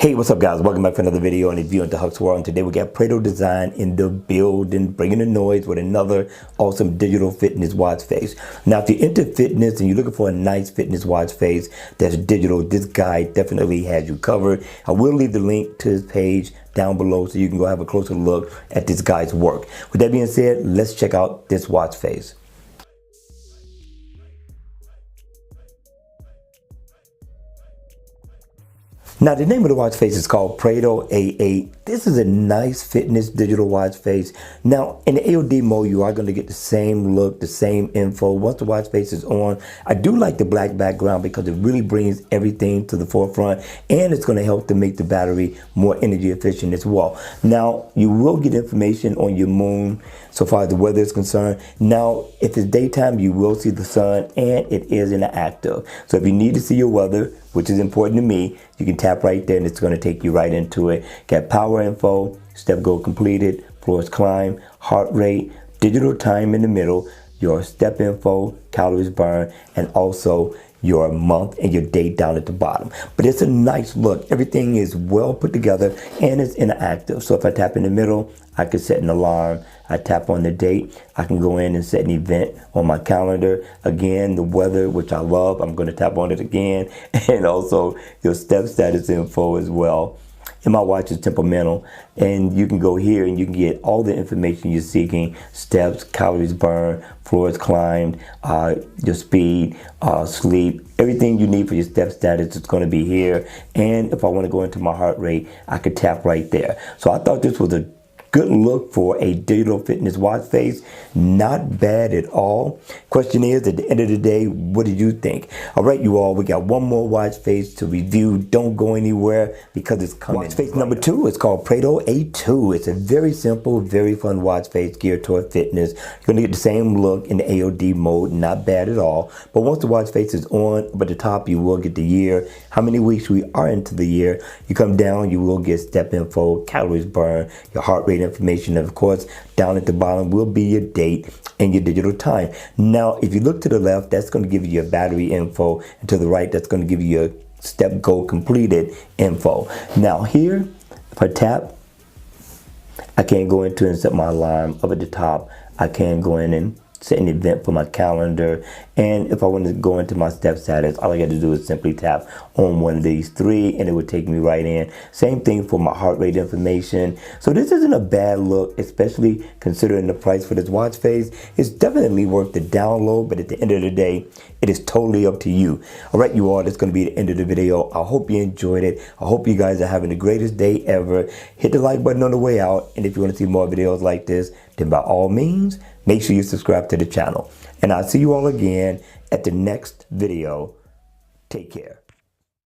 Hey, what's up guys? Welcome back for another video and review into Huck's World. And today we got Prado Design in the building, bringing the noise with another awesome digital fitness watch face. Now, if you're into fitness and you're looking for a nice fitness watch face that's digital, this guy definitely has you covered. I will leave the link to his page down below so you can go have a closer look at this guy's work. With that being said, let's check out this watch face. Now, the name of the watch face is called Prado A8. This is a nice fitness digital watch face. Now, in the AOD mode, you are going to get the same look, the same info. Once the watch face is on, I do like the black background because it really brings everything to the forefront, and it's going to help to make the battery more energy efficient as well. Now, you will get information on your moon so far as the weather is concerned. Now, if it's daytime, you will see the sun, and it is in the active. So if you need to see your weather, which is important to me, you can tap right there and it's going to take you right into it. Got power info, step goal completed, floors climb, heart rate, digital time in the middle, your step info, calories burned, and also your month and your date down at the bottom. But it's a nice look. Everything is well put together and it's interactive. So if I tap in the middle, I can set an alarm. I tap on the date. I can go in and set an event on my calendar. Again, the weather, which I love, I'm going to tap on it again. And also your step status info as well. And my watch is temperamental, and you can go here and you can get all the information you're seeking: steps, calories burned, floors climbed, your speed, sleep, everything you need for your step status is going to be here. And if I want to go into my heart rate, I could tap right there. So I thought this was a good look for a digital fitness watch face. Not bad at all. Question is, at the end of the day, what did you think? All right, you all, we got one more watch face to review. Don't go anywhere because it's coming. Watch face number 2 is called Prado A2. It's a very simple, very fun watch face geared toward fitness. You're going to get the same look in the AOD mode. Not bad at all. But once the watch face is on, up at the top, you will get the year, how many weeks we are into the year. You come down, you will get step info, calories burned, your heart rate information, and of course down at the bottom will be your date and your digital time. Now if you look to the left, that's going to give you your battery info, and to the right, that's going to give you your step goal completed info. Now here, if I tap, I can go into and set my alarm. Up at the top, I can go in and set an event for my calendar. And if I want to go into my step status, all I got to do is simply tap on one of these 3 and it would take me right in. Same thing for my heart rate information. So this isn't a bad look, especially considering the price for this watch face. It's definitely worth the download, but at the end of the day, it is totally up to you. All right, you all, that's going to be the end of the video. I hope you enjoyed it. I hope you guys are having the greatest day ever. Hit the like button on the way out. And if you want to see more videos like this, then by all means, make sure you subscribe to the channel. And I'll see you all again at the next video. Take care.